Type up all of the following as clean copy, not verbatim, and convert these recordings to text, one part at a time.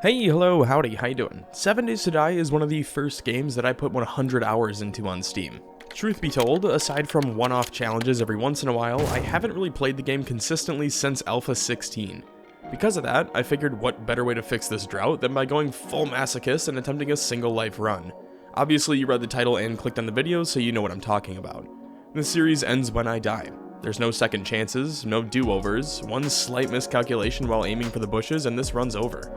Hey, hello, howdy, how you doing? 7 Days to Die is one of the first games that I put 100 hours into on Steam. Truth be told, aside from one-off challenges every once in a while, I haven't really played the game consistently since Alpha 16. Because of that, I figured what better way to fix this drought than by going full masochist and attempting a single life run. Obviously you read the title and clicked on the video, so you know what I'm talking about. This series ends when I die. There's no second chances, no do-overs, one slight miscalculation while aiming for the bushes and this run's over.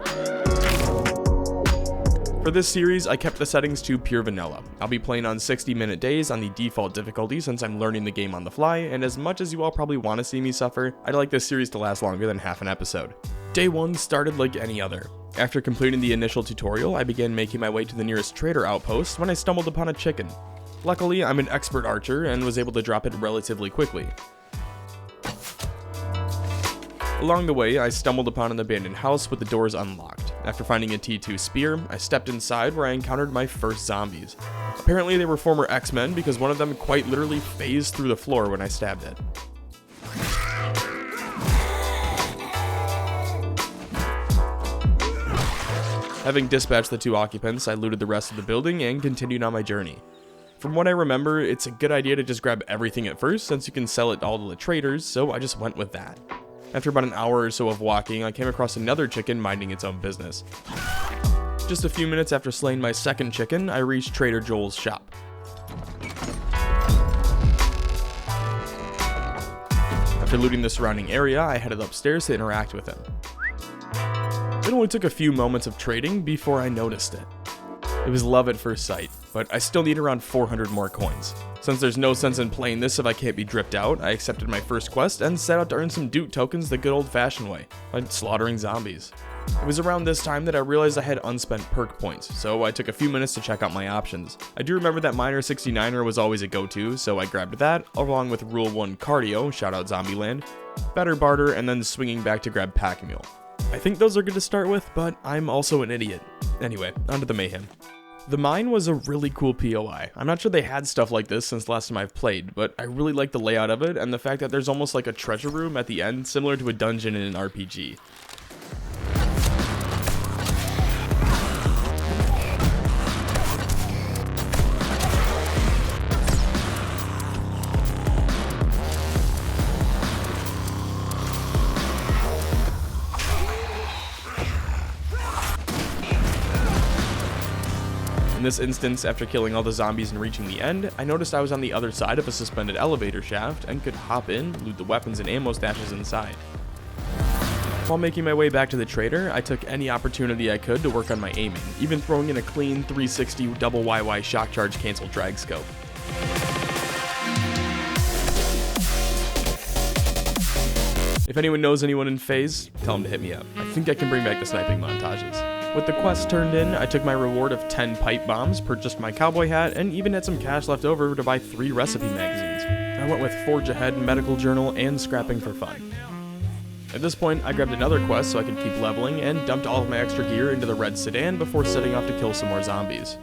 For this series, I kept the settings to pure vanilla. I'll be playing on 60-minute days on the default difficulty since I'm learning the game on the fly, and as much as you all probably want to see me suffer, I'd like this series to last longer than half an episode. Day 1 started like any other. After completing the initial tutorial, I began making my way to the nearest trader outpost when I stumbled upon a chicken. Luckily, I'm an expert archer and was able to drop it relatively quickly. Along the way, I stumbled upon an abandoned house with the doors unlocked. After finding a T2 spear, I stepped inside where I encountered my first zombies. Apparently they were former X-Men because one of them quite literally phased through the floor when I stabbed it. Having dispatched the 2 occupants, I looted the rest of the building and continued on my journey. From what I remember, it's a good idea to just grab everything at first since you can sell it all to the traders, so I just went with that. After about an hour or so of walking, I came across another chicken minding its own business. Just a few minutes after slaying my second chicken, I reached Trader Joel's shop. After looting the surrounding area, I headed upstairs to interact with him. It only took a few moments of trading before I noticed it. It was love at first sight, but I still need around 400 more coins. Since there's no sense in playing this if I can't be dripped out, I accepted my first quest and set out to earn some Doot tokens the good old-fashioned way, by slaughtering zombies. It was around this time that I realized I had unspent perk points, so I took a few minutes to check out my options. I do remember that Miner 69er was always a go-to, so I grabbed that, along with Rule 1 Cardio, shoutout Zombieland, Better Barter, and then swinging back to grab Pack Mule. I think those are good to start with, but I'm also an idiot. Anyway, onto the mayhem. The mine was a really cool POI. I'm not sure they had stuff like this since the last time I've played, but I really like the layout of it and the fact that there's almost like a treasure room at the end, similar to a dungeon in an RPG. In this instance, after killing all the zombies and reaching the end, I noticed I was on the other side of a suspended elevator shaft and could hop in, loot the weapons and ammo stashes inside. While making my way back to the trader, I took any opportunity I could to work on my aiming, even throwing in a clean 360 double YY shock charge cancel drag scope. If anyone knows anyone in FaZe, tell them to hit me up. I think I can bring back the sniping montages. With the quest turned in, I took my reward of 10 pipe bombs, purchased my cowboy hat, and even had some cash left over to buy 3 recipe magazines. I went with Forge Ahead, Medical Journal, and Scrapping for fun. At this point, I grabbed another quest so I could keep leveling, and dumped all of my extra gear into the red sedan before setting off to kill some more zombies.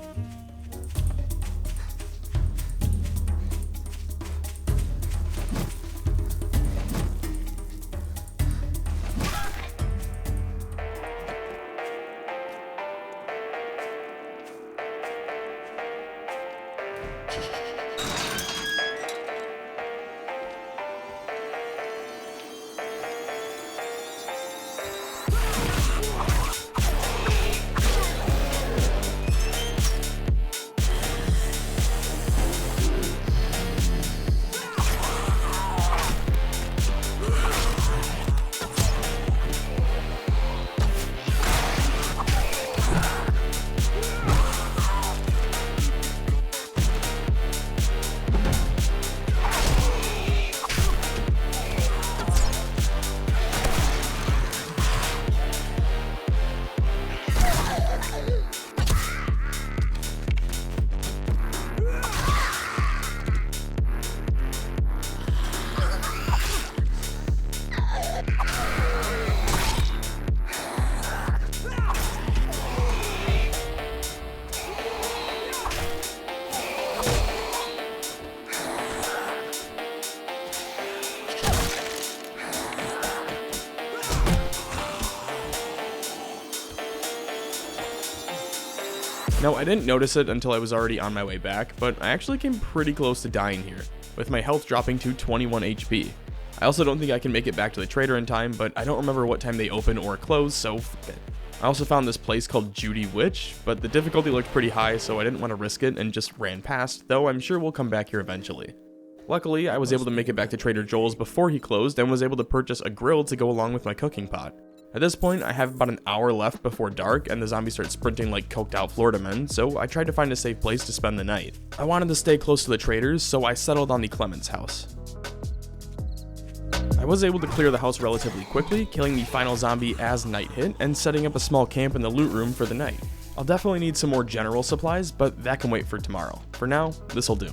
Now, I didn't notice it until I was already on my way back, but I actually came pretty close to dying here, with my health dropping to 21 HP. I also don't think I can make it back to the trader in time, but I don't remember what time they open or close, so f*** it. I also found this place called Judy Witch, but the difficulty looked pretty high, so I didn't want to risk it and just ran past, though I'm sure we'll come back here eventually. Luckily, I was able to make it back to Trader Joel's before he closed and was able to purchase a grill to go along with my cooking pot. At this point, I have about an hour left before dark and the zombies start sprinting like coked out Florida men, so I tried to find a safe place to spend the night. I wanted to stay close to the traders, so I settled on the Clemens house. I was able to clear the house relatively quickly, killing the final zombie as night hit and setting up a small camp in the loot room for the night. I'll definitely need some more general supplies, but that can wait for tomorrow. For now, this'll do.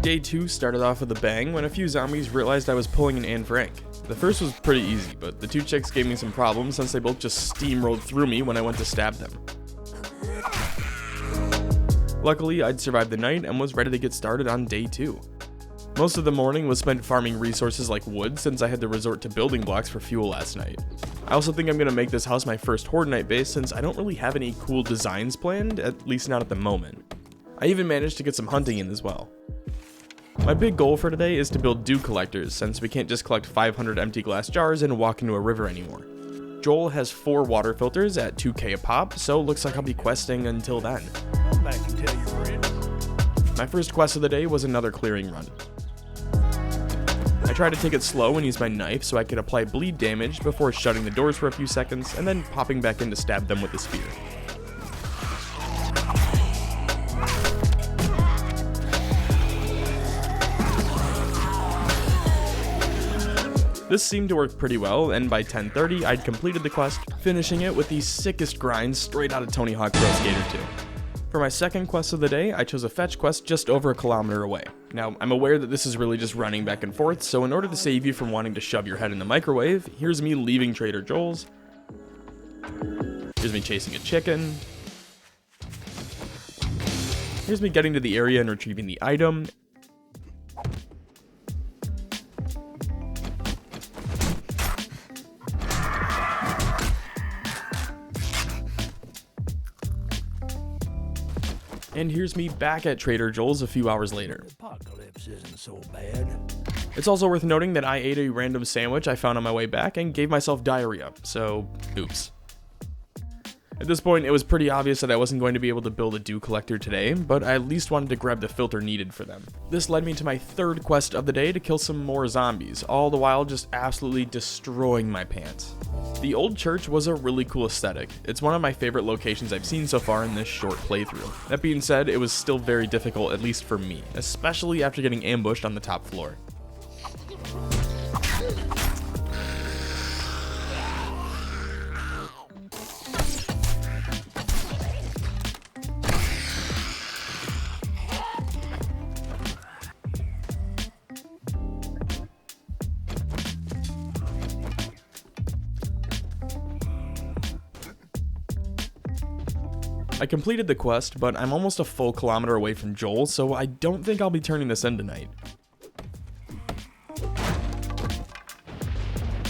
Day 2 started off with a bang when a few zombies realized I was pulling an Anne Frank. The first was pretty easy, but the two chicks gave me some problems since they both just steamrolled through me when I went to stab them. Luckily, I'd survived the night and was ready to get started on day 2. Most of the morning was spent farming resources like wood since I had to resort to building blocks for fuel last night. I also think I'm going to make this house my first Horde Night base since I don't really have any cool designs planned, at least not at the moment. I even managed to get some hunting in as well. My big goal for today is to build dew collectors, since we can't just collect 500 empty glass jars and walk into a river anymore. Joel has 4 water filters at 2k a pop, so looks like I'll be questing until then. Come back and tell your friends. My first quest of the day was another clearing run. I tried to take it slow and use my knife so I could apply bleed damage before shutting the doors for a few seconds and then popping back in to stab them with the spear. This seemed to work pretty well, and by 10:30 I'd completed the quest, finishing it with the sickest grind straight out of Tony Hawk Pro Skater 2. For my second quest of the day, I chose a fetch quest just over a kilometer away. Now, I'm aware that this is really just running back and forth, so in order to save you from wanting to shove your head in the microwave, here's me leaving Trader Joel's. Here's me chasing a chicken. Here's me getting to the area and retrieving the item. And here's me back at Trader Joel's a few hours later. Apocalypse isn't so bad. It's also worth noting that I ate a random sandwich I found on my way back and gave myself diarrhea, so oops. At this point, it was pretty obvious that I wasn't going to be able to build a dew collector today, but I at least wanted to grab the filter needed for them. This led me to my third quest of the day to kill some more zombies, all the while just absolutely destroying my pants. The old church was a really cool aesthetic. It's one of my favorite locations I've seen so far in this short playthrough. That being said, it was still very difficult, at least for me, especially after getting ambushed on the top floor. I completed the quest, but I'm almost a full kilometer away from Joel, so I don't think I'll be turning this in tonight.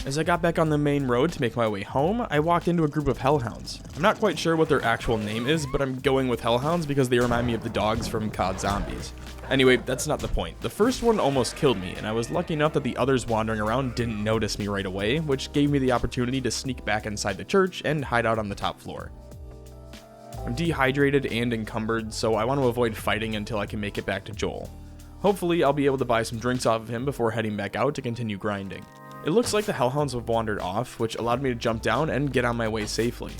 As I got back on the main road to make my way home, I walked into a group of hellhounds. I'm not quite sure what their actual name is, but I'm going with hellhounds because they remind me of the dogs from COD Zombies. Anyway, that's not the point. The first one almost killed me, and I was lucky enough that the others wandering around didn't notice me right away, which gave me the opportunity to sneak back inside the church and hide out on the top floor. I'm dehydrated and encumbered, so I want to avoid fighting until I can make it back to Joel. Hopefully, I'll be able to buy some drinks off of him before heading back out to continue grinding. It looks like the hellhounds have wandered off, which allowed me to jump down and get on my way safely.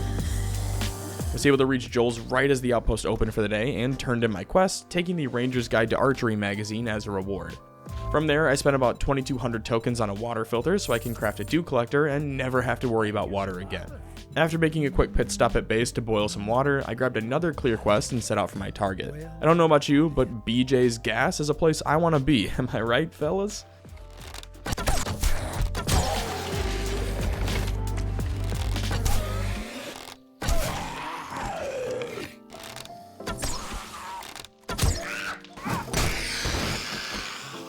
I was able to reach Joel's right as the outpost opened for the day and turned in my quest, taking the Ranger's Guide to Archery magazine as a reward. From there, I spent about 2,200 tokens on a water filter so I can craft a dew collector and never have to worry about water again. After making a quick pit stop at base to boil some water, I grabbed another clear quest and set out for my target. I don't know about you, but BJ's Gas is a place I want to be, am I right, fellas?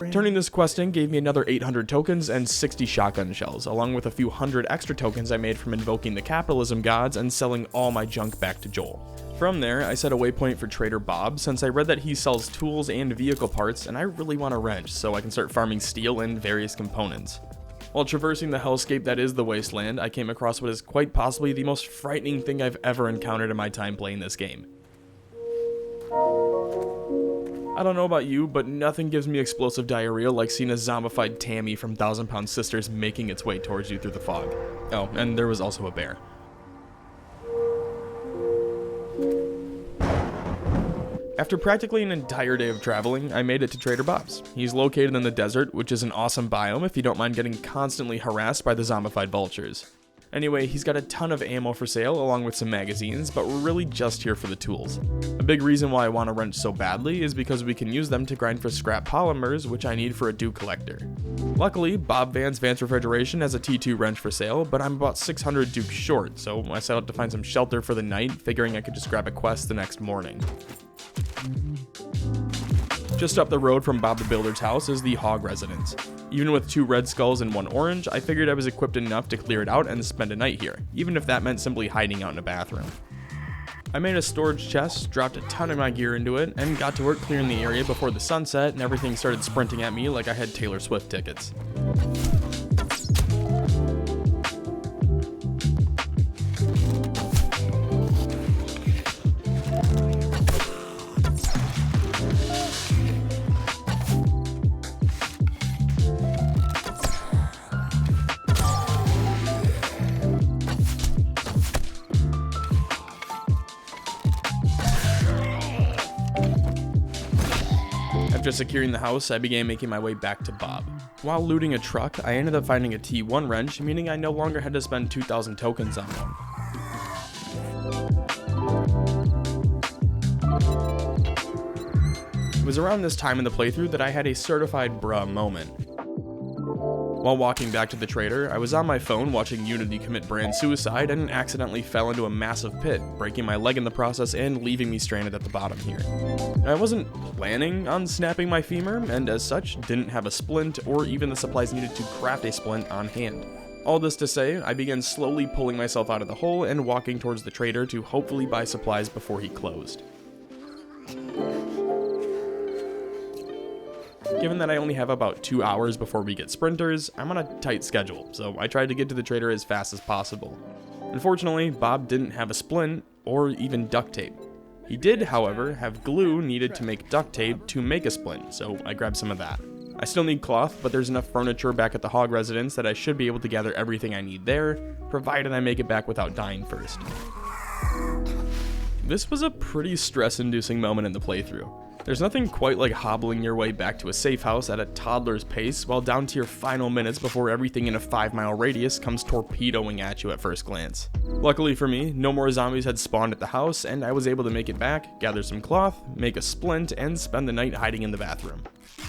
friend? Turning this quest in gave me another 800 tokens and 60 shotgun shells, along with a few hundred extra tokens I made from invoking the capitalism gods and selling all my junk back to Joel. From there, I set a waypoint for Trader Bob, since I read that he sells tools and vehicle parts, and I really want a wrench so I can start farming steel and various components. While traversing the hellscape that is the wasteland, I came across what is quite possibly the most frightening thing I've ever encountered in my time playing this game. I don't know about you, but nothing gives me explosive diarrhea like seeing a zombified Tammy from Thousand Pound Sisters making its way towards you through the fog. Oh, and there was also a bear. After practically an entire day of traveling, I made it to Trader Bob's. He's located in the desert, which is an awesome biome if you don't mind getting constantly harassed by the zombified vultures. Anyway, he's got a ton of ammo for sale along with some magazines, but we're really just here for the tools. A big reason why I want a wrench so badly is because we can use them to grind for scrap polymers, which I need for a Duke collector. Luckily, Bob Van's Vance Refrigeration has a T2 wrench for sale, but I'm about 600 Dukes short, so I set out to find some shelter for the night, figuring I could just grab a quest the next morning. Just up the road from Bob the Builder's house is the Hog Residence. Even with 2 red skulls and 1 orange, I figured I was equipped enough to clear it out and spend a night here, even if that meant simply hiding out in a bathroom. I made a storage chest, dropped a ton of my gear into it, and got to work clearing the area before the sunset and everything started sprinting at me like I had Taylor Swift tickets. After securing the house, I began making my way back to Bob. While looting a truck, I ended up finding a T1 wrench, meaning I no longer had to spend 2,000 tokens on one. It was around this time in the playthrough that I had a certified bruh moment. While walking back to the trader, I was on my phone watching Unity commit brand suicide and accidentally fell into a massive pit, breaking my leg in the process and leaving me stranded at the bottom here. I wasn't planning on snapping my femur, and as such, didn't have a splint or even the supplies needed to craft a splint on hand. All this to say, I began slowly pulling myself out of the hole and walking towards the trader to hopefully buy supplies before he closed. Given that I only have about 2 hours before we get sprinters, I'm on a tight schedule, so I tried to get to the trader as fast as possible. Unfortunately, Bob didn't have a splint or even duct tape. He did, however, have glue needed to make duct tape to make a splint, so I grabbed some of that. I still need cloth, but there's enough furniture back at the Hog Residence that I should be able to gather everything I need there, provided I make it back without dying first. This was a pretty stress-inducing moment in the playthrough. There's nothing quite like hobbling your way back to a safe house at a toddler's pace while down to your final minutes before everything in a 5-mile radius comes torpedoing at you at first glance. Luckily for me, no more zombies had spawned at the house, and I was able to make it back, gather some cloth, make a splint, and spend the night hiding in the bathroom.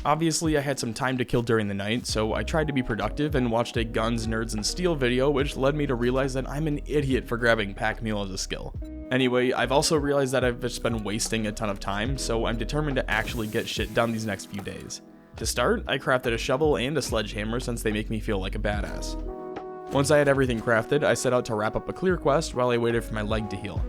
Obviously, I had some time to kill during the night, so I tried to be productive and watched a Guns, Nerds, and Steel video, which led me to realize that I'm an idiot for grabbing Pack Mule as a skill. Anyway, I've also realized that I've just been wasting a ton of time, so I'm determined to actually get shit done these next few days. To start, I crafted a shovel and a sledgehammer since they make me feel like a badass. Once I had everything crafted, I set out to wrap up a clear quest while I waited for my leg to heal.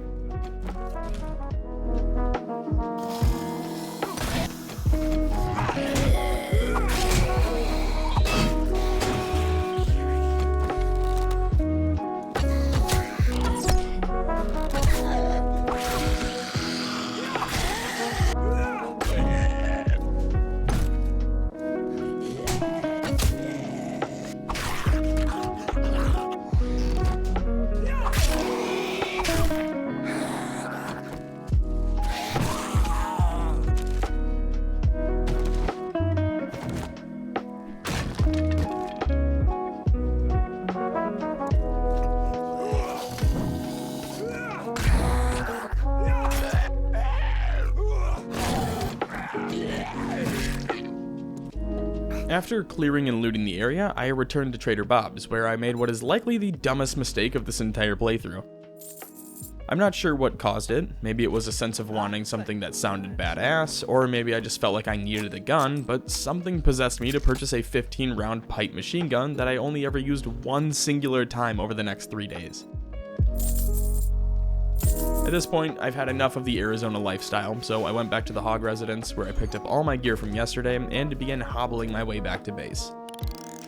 After clearing and looting the area, I returned to Trader Bob's, where I made what is likely the dumbest mistake of this entire playthrough. I'm not sure what caused it. Maybe it was a sense of wanting something that sounded badass, or maybe I just felt like I needed a gun, but something possessed me to purchase a 15-round pipe machine gun that I only ever used one singular time over the next 3 days. At this point, I've had enough of the Arizona lifestyle, so I went back to the Hog residence where I picked up all my gear from yesterday and began hobbling my way back to base.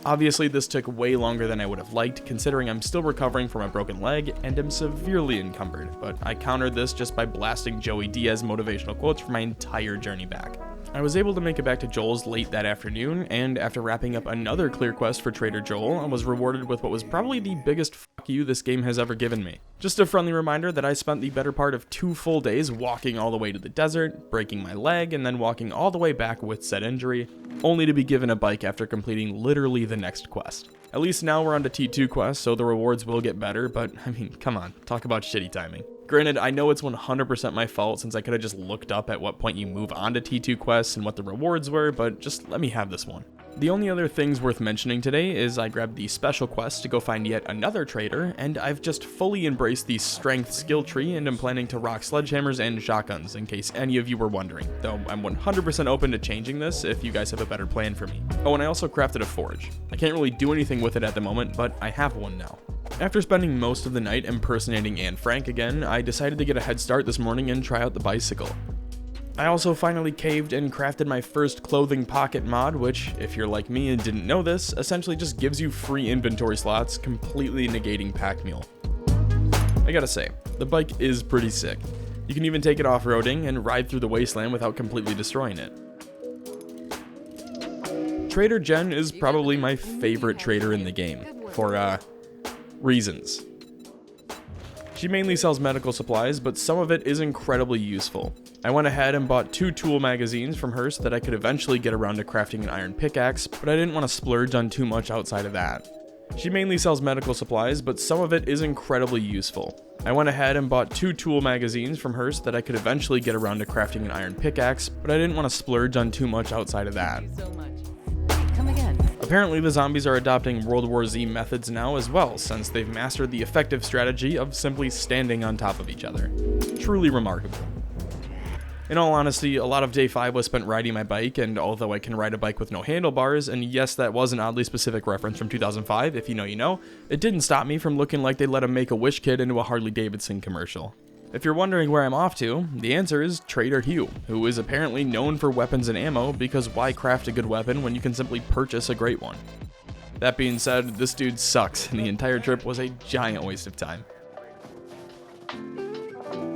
Obviously, this took way longer than I would have liked, considering I'm still recovering from a broken leg and am severely encumbered, but I countered this just by blasting Joey Diaz motivational quotes for my entire journey back. I was able to make it back to Joel's late that afternoon, and after wrapping up another clear quest for Trader Joel, I was rewarded with what was probably the biggest fuck you this game has ever given me. Just a friendly reminder that I spent the better part of 2 full days walking all the way to the desert, breaking my leg, and then walking all the way back with said injury, only to be given a bike after completing literally the next quest. At least now we're on to T2 quests, so the rewards will get better, but I mean, come on, talk about shitty timing. Granted, I know it's 100% my fault since I could have just looked up at what point you move on to T2 quests and what the rewards were, but just let me have this one. The only other things worth mentioning today is I grabbed the special quest to go find yet another trader, and I've just fully embraced the strength skill tree and am planning to rock sledgehammers and shotguns in case any of you were wondering, though I'm 100% open to changing this if you guys have a better plan for me. Oh, and I also crafted a forge. I can't really do anything with it at the moment, but I have one now. After spending most of the night impersonating Anne Frank again, I decided to get a head start this morning and try out the bicycle. I also finally caved and crafted my first clothing pocket mod, which, if you're like me and didn't know this, essentially just gives you free inventory slots, completely negating pack mule. I gotta say, the bike is pretty sick. You can even take it off-roading and ride through the wasteland without completely destroying it. Trader Jen is probably my favorite trader in the game, for, reasons. She mainly sells medical supplies, but some of it is incredibly useful. I went ahead and bought 2 tool magazines from her so that I could eventually get around to crafting an iron pickaxe, but I didn't want to splurge on too much outside of that. She mainly sells medical supplies, but some of it is incredibly useful. I went ahead and bought 2 tool magazines from her so that I could eventually get around to crafting an iron pickaxe, but I didn't want to splurge on too much outside of that. Apparently the zombies are adopting World War Z methods now as well, since they've mastered the effective strategy of simply standing on top of each other. Truly remarkable. In all honesty, a lot of day 5 was spent riding my bike, and although I can ride a bike with no handlebars, and yes, that was an oddly specific reference from 2005, if you know you know, it didn't stop me from looking like they let a Make-A-Wish kid into a Harley-Davidson commercial. If you're wondering where I'm off to, the answer is Trader Hugh, who is apparently known for weapons and ammo, because why craft a good weapon when you can simply purchase a great one? That being said, this dude sucks, and the entire trip was a giant waste of time.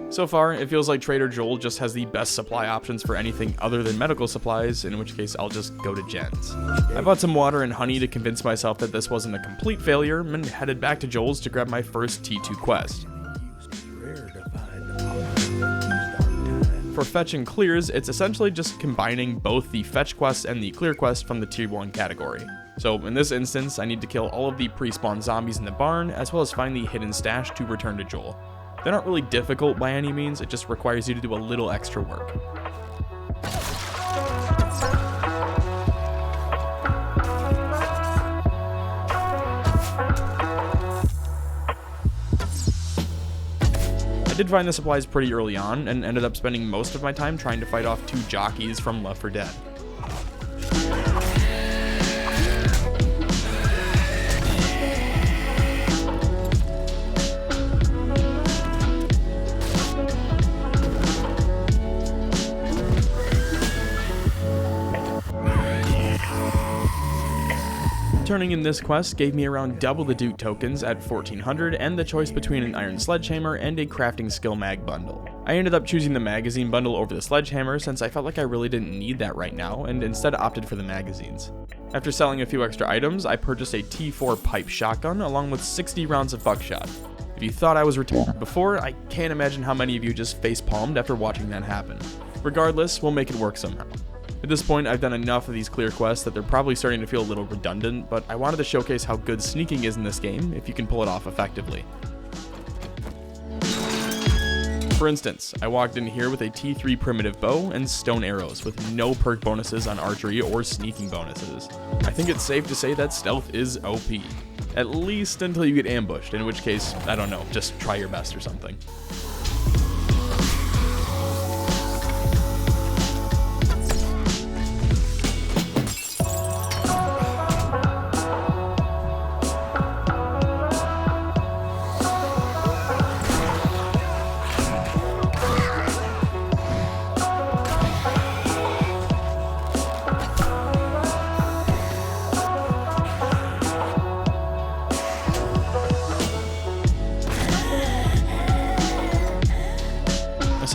So far, it feels like Trader Joel just has the best supply options for anything other than medical supplies, in which case I'll just go to Jen's. I bought some water and honey to convince myself that this wasn't a complete failure, and headed back to Joel's to grab my first T2 quest. For fetch and clears, it's essentially just combining both the fetch quest and the clear quest from the tier 1 category. So in this instance, I need to kill all of the pre-spawn zombies in the barn, as well as find the hidden stash to return to Joel. They're not really difficult by any means, it just requires you to do a little extra work. I did find the supplies pretty early on, and ended up spending most of my time trying to fight off 2 jockeys from Left 4 Dead. Turning in this quest gave me around double the Duke tokens at 1400 and the choice between an iron sledgehammer and a crafting skill mag bundle. I ended up choosing the magazine bundle over the sledgehammer since I felt like I really didn't need that right now, and instead opted for the magazines. After selling a few extra items, I purchased a T4 pipe shotgun along with 60 rounds of buckshot. If you thought I was retarded before, I can't imagine how many of you just face-palmed after watching that happen. Regardless, we'll make it work somehow. At this point, I've done enough of these clear quests that they're probably starting to feel a little redundant, but I wanted to showcase how good sneaking is in this game if you can pull it off effectively. For instance, I walked in here with a T3 primitive bow and stone arrows with no perk bonuses on archery or sneaking bonuses. I think it's safe to say that stealth is OP. At least until you get ambushed, in which case, I don't know, just try your best or something.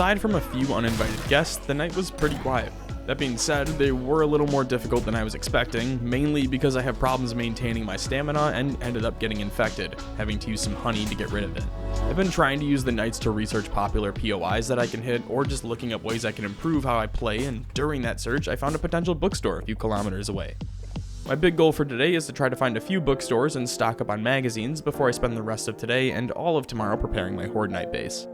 Aside from a few uninvited guests, the night was pretty quiet. That being said, they were a little more difficult than I was expecting, mainly because I have problems maintaining my stamina and ended up getting infected, having to use some honey to get rid of it. I've been trying to use the nights to research popular POIs that I can hit, or just looking up ways I can improve how I play, and during that search I found a potential bookstore a few kilometers away. My big goal for today is to try to find a few bookstores and stock up on magazines before I spend the rest of today and all of tomorrow preparing my Horde Night base.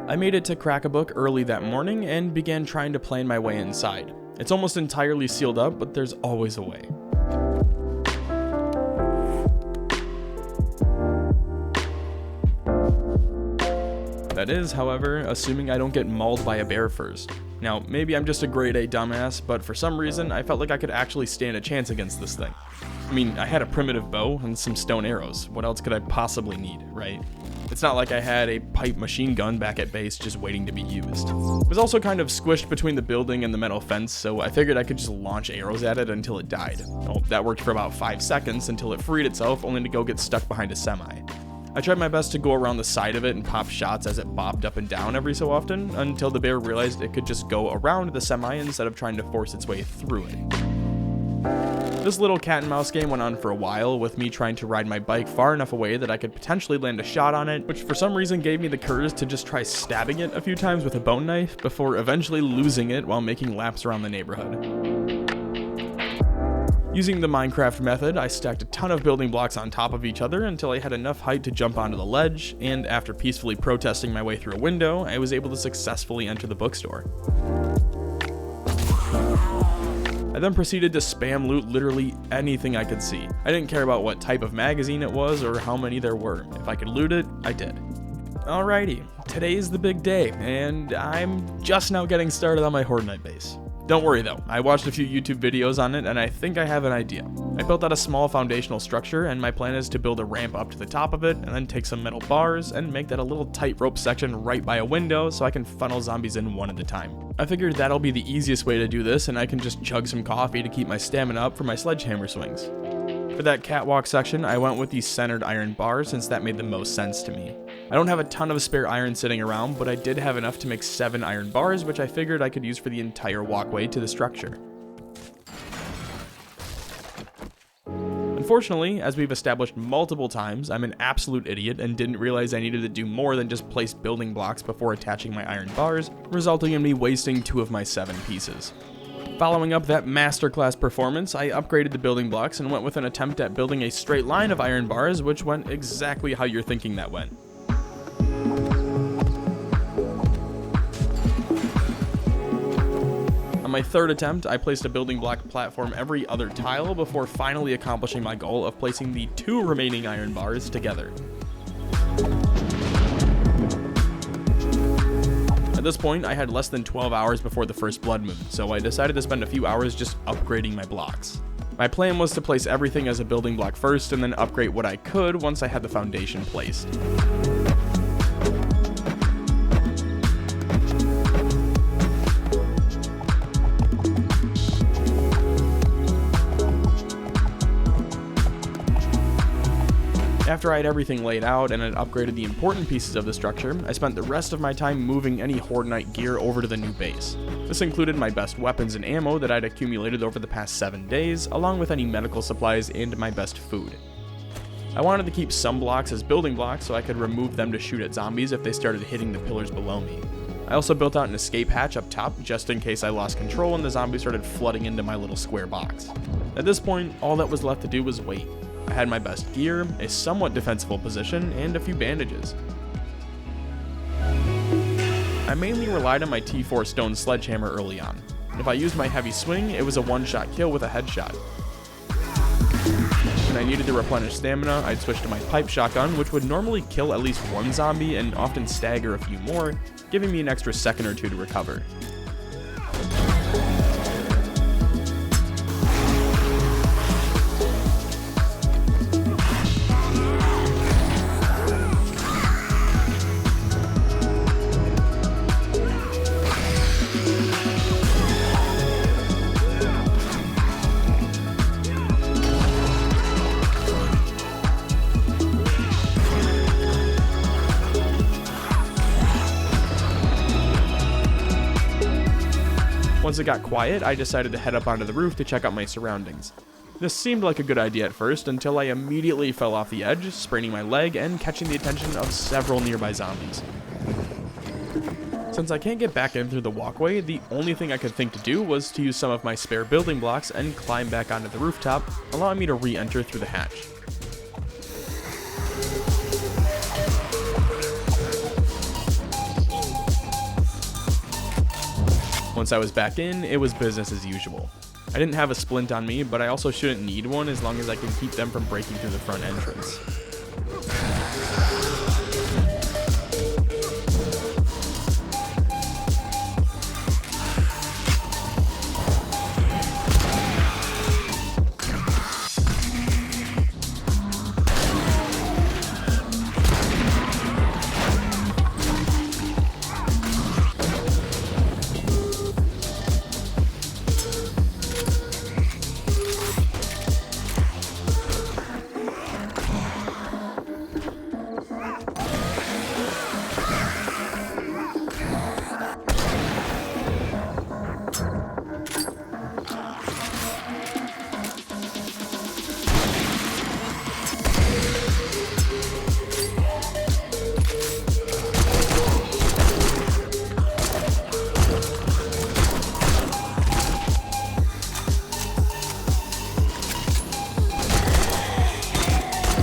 I made it to Crack a Book early that morning and began trying to plan my way inside. It's almost entirely sealed up, but there's always a way. That is, however, assuming I don't get mauled by a bear first. Now, maybe I'm just a grade A dumbass, but for some reason, I felt like I could actually stand a chance against this thing. I mean, I had a primitive bow and some stone arrows. What else could I possibly need, right? It's not like I had a pipe machine gun back at base just waiting to be used. It was also kind of squished between the building and the metal fence, so I figured I could just launch arrows at it until it died. Well, that worked for about 5 seconds until it freed itself, only to go get stuck behind a semi. I tried my best to go around the side of it and pop shots as it bobbed up and down every so often, until the bear realized it could just go around the semi instead of trying to force its way through it. This little cat and mouse game went on for a while, with me trying to ride my bike far enough away that I could potentially land a shot on it, which for some reason gave me the courage to just try stabbing it a few times with a bone knife, before eventually losing it while making laps around the neighborhood. Using the Minecraft method, I stacked a ton of building blocks on top of each other until I had enough height to jump onto the ledge, and after peacefully protesting my way through a window, I was able to successfully enter the bookstore. I then proceeded to spam loot literally anything I could see. I didn't care about what type of magazine it was or how many there were. If I could loot it, I did. Alrighty, today's the big day, and I'm just now getting started on my Horde Night base. Don't worry though, I watched a few YouTube videos on it and I think I have an idea. I built out a small foundational structure, and my plan is to build a ramp up to the top of it and then take some metal bars and make that a little tightrope section right by a window so I can funnel zombies in one at a time. I figured that'll be the easiest way to do this, and I can just chug some coffee to keep my stamina up for my sledgehammer swings. For that catwalk section, I went with these centered iron bars since that made the most sense to me. I don't have a ton of spare iron sitting around, but I did have enough to make 7 iron bars, which I figured I could use for the entire walkway to the structure. Unfortunately, as we've established multiple times, I'm an absolute idiot and didn't realize I needed to do more than just place building blocks before attaching my iron bars, resulting in me wasting 2 of my 7 pieces. Following up that masterclass performance, I upgraded the building blocks and went with an attempt at building a straight line of iron bars, which went exactly how you're thinking that went. On my 3rd attempt, I placed a building block platform every other tile before finally accomplishing my goal of placing the 2 remaining iron bars together. At this point, I had less than 12 hours before the first blood moon, so I decided to spend a few hours just upgrading my blocks. My plan was to place everything as a building block first and then upgrade what I could once I had the foundation placed. After I had everything laid out and had upgraded the important pieces of the structure, I spent the rest of my time moving any Horde Night gear over to the new base. This included my best weapons and ammo that I'd accumulated over the past 7 days, along with any medical supplies and my best food. I wanted to keep some blocks as building blocks so I could remove them to shoot at zombies if they started hitting the pillars below me. I also built out an escape hatch up top just in case I lost control and the zombies started flooding into my little square box. At this point, all that was left to do was wait. I had my best gear, a somewhat defensible position, and a few bandages. I mainly relied on my T4 stone sledgehammer early on. If I used my heavy swing, it was a one-shot kill with a headshot. When I needed to replenish stamina, I'd switch to my pipe shotgun, which would normally kill at least 1 zombie and often stagger a few more, giving me an extra second or 2 to recover. Once it got quiet, I decided to head up onto the roof to check out my surroundings. This seemed like a good idea at first, until I immediately fell off the edge, spraining my leg and catching the attention of several nearby zombies. Since I can't get back in through the walkway, the only thing I could think to do was to use some of my spare building blocks and climb back onto the rooftop, allowing me to re-enter through the hatch. Once I was back in, it was business as usual. I didn't have a splint on me, but I also shouldn't need one as long as I can keep them from breaking through the front entrance.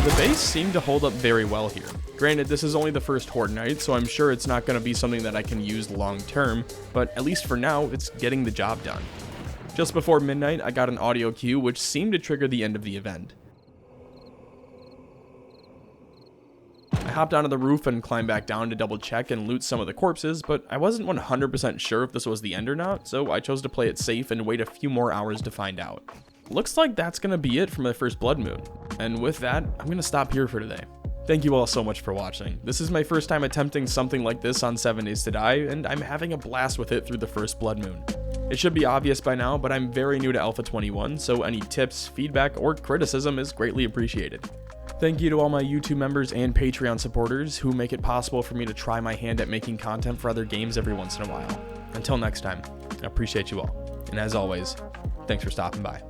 The base seemed to hold up very well here. Granted, this is only the first Horde night, so I'm sure it's not going to be something that I can use long term, but at least for now, it's getting the job done. Just before midnight, I got an audio cue which seemed to trigger the end of the event. I hopped onto the roof and climbed back down to double check and loot some of the corpses, but I wasn't 100% sure if this was the end or not, so I chose to play it safe and wait a few more hours to find out. Looks like that's going to be it for my first blood moon. And with that, I'm going to stop here for today. Thank you all so much for watching. This is my first time attempting something like this on 7 Days to Die, and I'm having a blast with it through the first blood moon. It should be obvious by now, but I'm very new to Alpha 21, so any tips, feedback, or criticism is greatly appreciated. Thank you to all my YouTube members and Patreon supporters who make it possible for me to try my hand at making content for other games every once in a while. Until next time, I appreciate you all. And as always, thanks for stopping by.